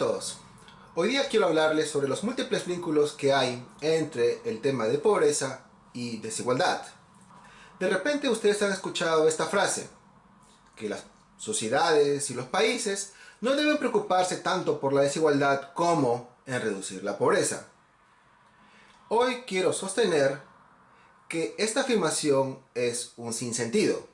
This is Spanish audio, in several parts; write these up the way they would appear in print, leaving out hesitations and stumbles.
todos, hoy día quiero hablarles sobre los múltiples vínculos que hay entre el tema de pobreza y desigualdad. De repente ustedes han escuchado esta frase, que las sociedades y los países no deben preocuparse tanto por la desigualdad como en reducir la pobreza. Hoy quiero sostener que esta afirmación es un sinsentido,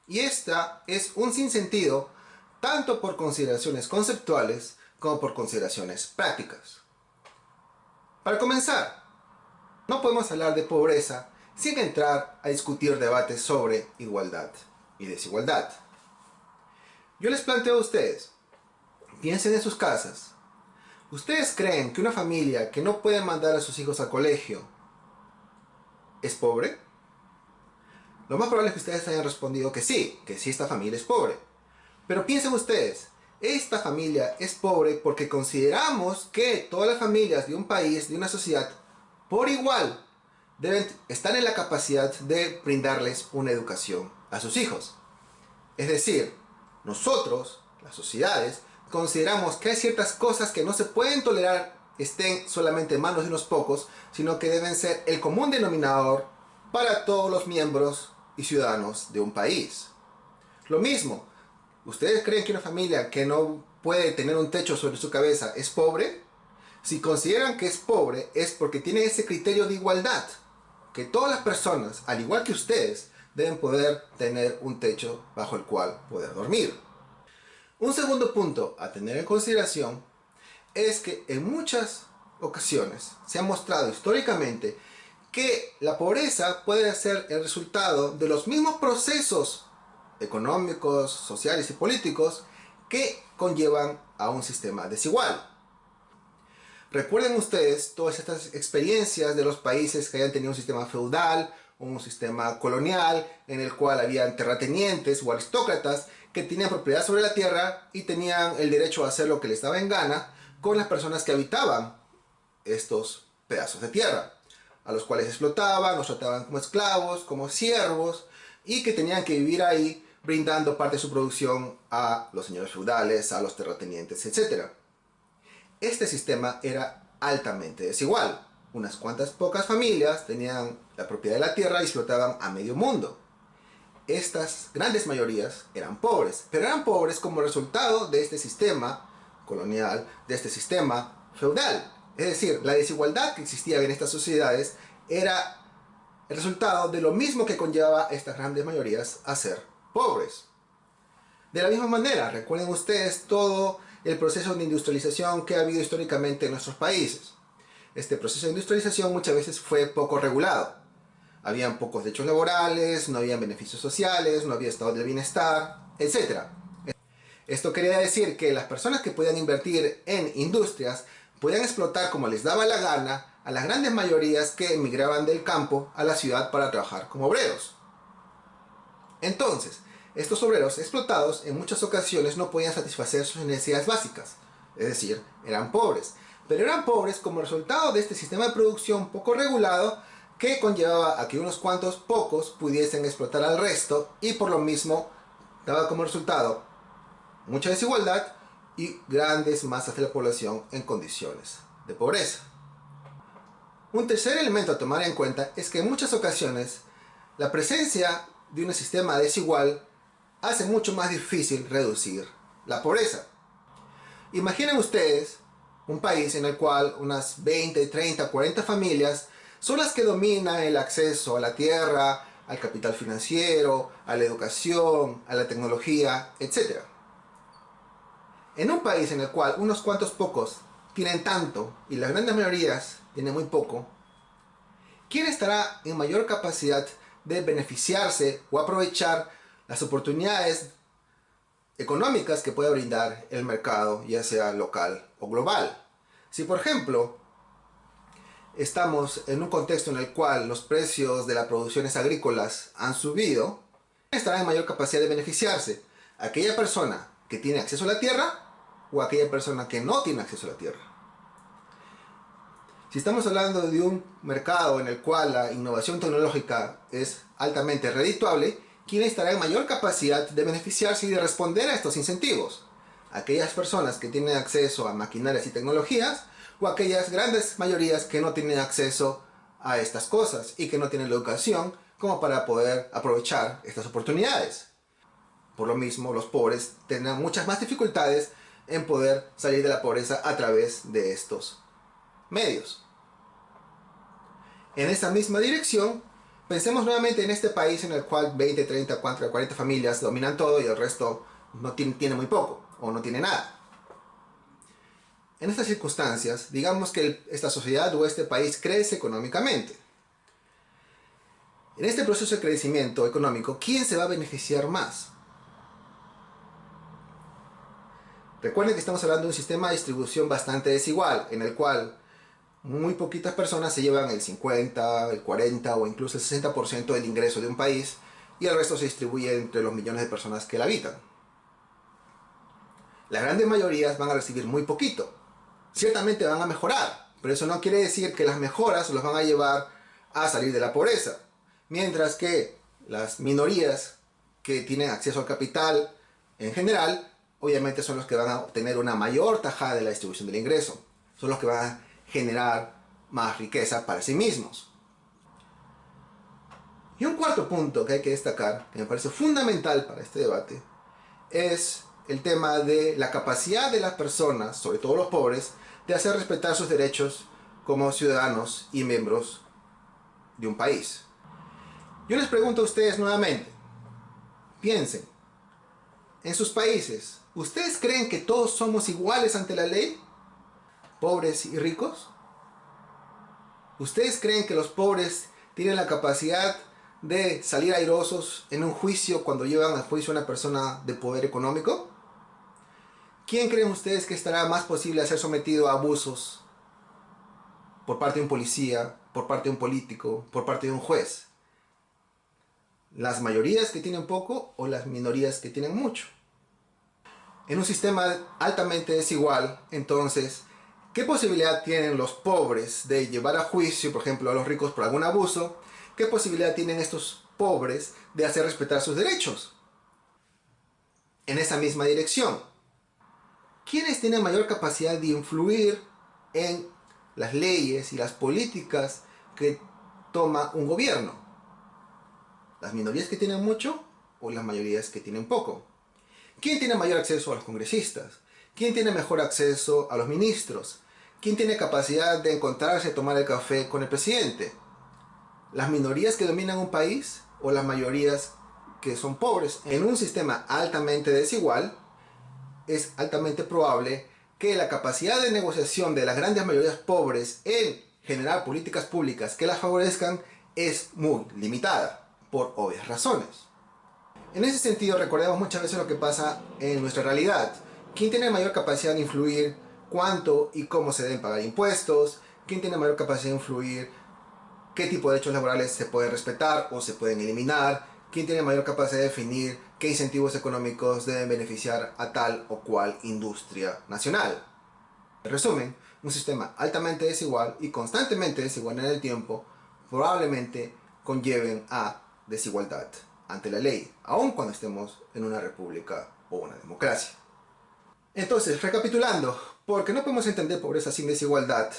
y esta es un sinsentido tanto por consideraciones conceptuales como por consideraciones prácticas. Para comenzar, no podemos hablar de pobreza sin entrar a discutir debates sobre igualdad y desigualdad. Yo les planteo a ustedes, piensen en sus casas. ¿Ustedes creen que una familia que no puede mandar a sus hijos al colegio es pobre? Lo más probable es que ustedes hayan respondido que sí esta familia es pobre. Pero piensen ustedes, esta familia es pobre porque consideramos que todas las familias de un país, de una sociedad, por igual, deben estar en la capacidad de brindarles una educación a sus hijos. Es decir, nosotros, las sociedades, consideramos que hay ciertas cosas que no se pueden tolerar estén solamente en manos de unos pocos, sino que deben ser el común denominador para todos los miembros y ciudadanos de un país. Lo mismo, ¿ustedes creen que una familia que no puede tener un techo sobre su cabeza es pobre? Si consideran que es pobre es porque tiene ese criterio de igualdad, que todas las personas, al igual que ustedes, deben poder tener un techo bajo el cual poder dormir. Un segundo punto a tener en consideración es que en muchas ocasiones se ha mostrado históricamente que la pobreza puede ser el resultado de los mismos procesos económicos, sociales y políticos que conllevan a un sistema desigual. Recuerden ustedes todas estas experiencias de los países que hayan tenido un sistema feudal, un sistema colonial, en el cual habían terratenientes o aristócratas que tenían propiedad sobre la tierra y tenían el derecho a hacer lo que les daba en gana con las personas que habitaban estos pedazos de tierra, a los cuales explotaban, los trataban como esclavos, como siervos, y que tenían que vivir ahí brindando parte de su producción a los señores feudales, a los terratenientes, etc. Este sistema era altamente desigual. Unas cuantas pocas familias tenían la propiedad de la tierra y explotaban a medio mundo. Estas grandes mayorías eran pobres, pero eran pobres como resultado de este sistema colonial, de este sistema feudal. Es decir, la desigualdad que existía en estas sociedades era el resultado de lo mismo que conllevaba a estas grandes mayorías a ser pobres. De la misma manera, recuerden ustedes todo el proceso de industrialización que ha habido históricamente en nuestros países. Este proceso de industrialización muchas veces fue poco regulado. Habían pocos derechos laborales, no había beneficios sociales, no había estado del bienestar, etc. Esto quería decir que las personas que podían invertir en industrias podían explotar como les daba la gana a las grandes mayorías que emigraban del campo a la ciudad para trabajar como obreros. Entonces, estos obreros explotados en muchas ocasiones no podían satisfacer sus necesidades básicas, es decir, eran pobres. Pero eran pobres como resultado de este sistema de producción poco regulado que conllevaba a que unos cuantos pocos pudiesen explotar al resto y por lo mismo daba como resultado mucha desigualdad y grandes masas de la población en condiciones de pobreza. Un tercer elemento a tomar en cuenta es que en muchas ocasiones la presencia de un sistema desigual hace mucho más difícil reducir la pobreza. Imaginen ustedes un país en el cual unas 20, 30, 40 familias son las que dominan el acceso a la tierra, al capital financiero, a la educación, a la tecnología, etc. En un país en el cual unos cuantos pocos tienen tanto y las grandes mayorías tienen muy poco, ¿quién estará en mayor capacidad de beneficiarse o aprovechar las oportunidades económicas que puede brindar el mercado, ya sea local o global? Si por ejemplo estamos en un contexto en el cual los precios de las producciones agrícolas han subido, ¿quién estará en mayor capacidad de beneficiarse? ¿Aquella persona que tiene acceso a la tierra o aquella persona que no tiene acceso a la tierra? Si estamos hablando de un mercado en el cual la innovación tecnológica es altamente redituable, ¿quién estará en mayor capacidad de beneficiarse y de responder a estos incentivos? aquellas personas que tienen acceso a maquinarias y tecnologías, o aquellas grandes mayorías que no tienen acceso a estas cosas y que no tienen la educación como para poder aprovechar estas oportunidades. Por lo mismo, los pobres tendrán muchas más dificultades en poder salir de la pobreza a través de estos medios. En esta misma dirección, pensemos nuevamente en este país en el cual 20, 30, 40 familias dominan todo y el resto no tiene muy poco o no tiene nada. En estas circunstancias, digamos que esta sociedad o este país crece económicamente. En este proceso de crecimiento económico, ¿quién se va a beneficiar más? Recuerden que estamos hablando de un sistema de distribución bastante desigual, en el cual muy poquitas personas se llevan el 50, el 40 o incluso el 60% del ingreso de un país y el resto se distribuye entre los millones de personas que la habitan. Las grandes mayorías van a recibir muy poquito. Ciertamente van a mejorar, pero eso no quiere decir que las mejoras los van a llevar a salir de la pobreza. Mientras que las minorías que tienen acceso al capital en general, obviamente son los que van a obtener una mayor tajada de la distribución del ingreso. Son los que van a generar más riqueza para sí mismos. Y un cuarto punto que hay que destacar, que me parece fundamental para este debate, es el tema de la capacidad de las personas, sobre todo los pobres, de hacer respetar sus derechos como ciudadanos y miembros de un país. Yo les pregunto a ustedes nuevamente, piensen, en sus países, ¿ustedes creen que todos somos iguales ante la ley? ¿Pobres y ricos? ¿Ustedes creen que los pobres tienen la capacidad de salir airosos en un juicio cuando llevan a juicio a una persona de poder económico? ¿Quién creen ustedes que estará más posible a ser sometido a abusos por parte de un policía, por parte de un político, por parte de un juez? ¿Las mayorías que tienen poco o las minorías que tienen mucho? En un sistema altamente desigual, entonces, ¿qué posibilidad tienen los pobres de llevar a juicio, por ejemplo, a los ricos por algún abuso? ¿Qué posibilidad tienen estos pobres de hacer respetar sus derechos? En esa misma dirección, ¿quiénes tienen mayor capacidad de influir en las leyes y las políticas que toma un gobierno? ¿Las minorías que tienen mucho o las mayorías que tienen poco? ¿Quién tiene mayor acceso a los congresistas? ¿Quién tiene mejor acceso a los ministros? ¿Quién tiene capacidad de encontrarse a tomar el café con el presidente? ¿Las minorías que dominan un país o las mayorías que son pobres? En un sistema altamente desigual, es altamente probable que la capacidad de negociación de las grandes mayorías pobres en generar políticas públicas que las favorezcan es muy limitada, por obvias razones. En ese sentido, recordemos muchas veces lo que pasa en nuestra realidad. ¿Quién tiene mayor capacidad de influir cuánto y cómo se deben pagar impuestos? ¿Quién tiene mayor capacidad de influir qué tipo de derechos laborales se pueden respetar o se pueden eliminar? ¿Quién tiene mayor capacidad de definir qué incentivos económicos deben beneficiar a tal o cual industria nacional? En resumen, un sistema altamente desigual y constantemente desigual en el tiempo probablemente conlleven a desigualdad ante la ley, aun cuando estemos en una república o una democracia. Entonces, recapitulando, ¿por qué no podemos entender pobreza sin desigualdad?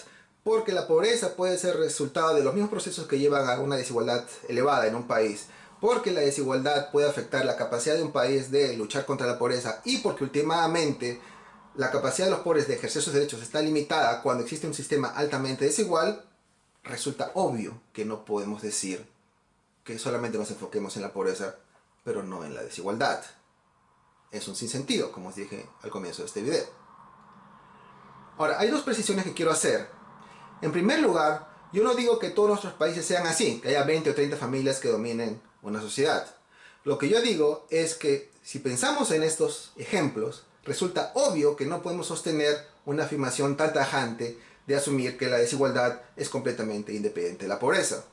Porque la pobreza puede ser resultado de los mismos procesos que llevan a una desigualdad elevada en un país, porque la desigualdad puede afectar la capacidad de un país de luchar contra la pobreza y porque últimamente la capacidad de los pobres de ejercer sus derechos está limitada cuando existe un sistema altamente desigual, resulta obvio que no podemos decir que solamente nos enfoquemos en la pobreza, pero no en la desigualdad. Es un sinsentido, como os dije al comienzo de este video. Ahora, hay dos precisiones que quiero hacer. En primer lugar, yo no digo que todos nuestros países sean así, que haya 20 o 30 familias que dominen una sociedad. Lo que yo digo es que si pensamos en estos ejemplos, resulta obvio que no podemos sostener una afirmación tan tajante de asumir que la desigualdad es completamente independiente de la pobreza.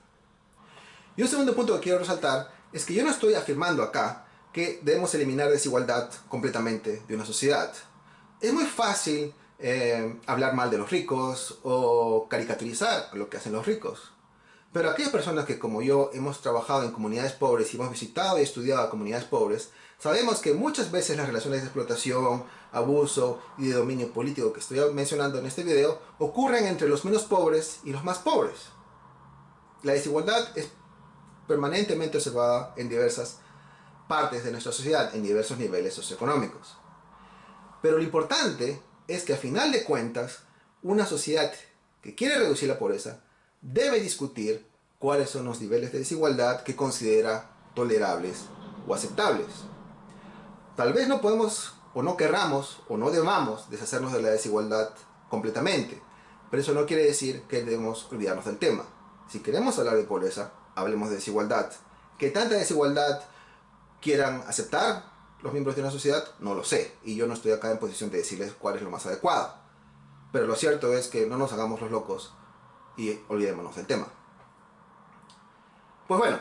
Y un segundo punto que quiero resaltar es que yo no estoy afirmando acá que debemos eliminar desigualdad completamente de una sociedad. Es muy fácil hablar mal de los ricos o caricaturizar lo que hacen los ricos. Pero aquellas personas que como yo hemos trabajado en comunidades pobres y hemos visitado y estudiado a comunidades pobres, sabemos que muchas veces las relaciones de explotación, abuso y de dominio político que estoy mencionando en este video ocurren entre los menos pobres y los más pobres. La desigualdad es permanentemente observada en diversas partes de nuestra sociedad, en diversos niveles socioeconómicos. Pero lo importante es que a final de cuentas, una sociedad que quiere reducir la pobreza debe discutir cuáles son los niveles de desigualdad que considera tolerables o aceptables. Tal vez no podemos o no querramos o no debamos deshacernos de la desigualdad completamente, pero eso no quiere decir que debemos olvidarnos del tema. Si queremos hablar de pobreza, hablemos de desigualdad. ¿Qué tanta desigualdad quieran aceptar los miembros de una sociedad? No lo sé, y yo no estoy acá en posición de decirles cuál es lo más adecuado. Pero lo cierto es que no nos hagamos los locos y olvidémonos del tema. Pues bueno,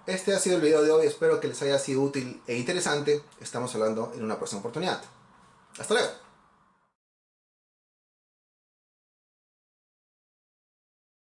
este ha sido el video de hoy, espero que les haya sido útil e interesante. Estamos hablando en una próxima oportunidad. Hasta luego.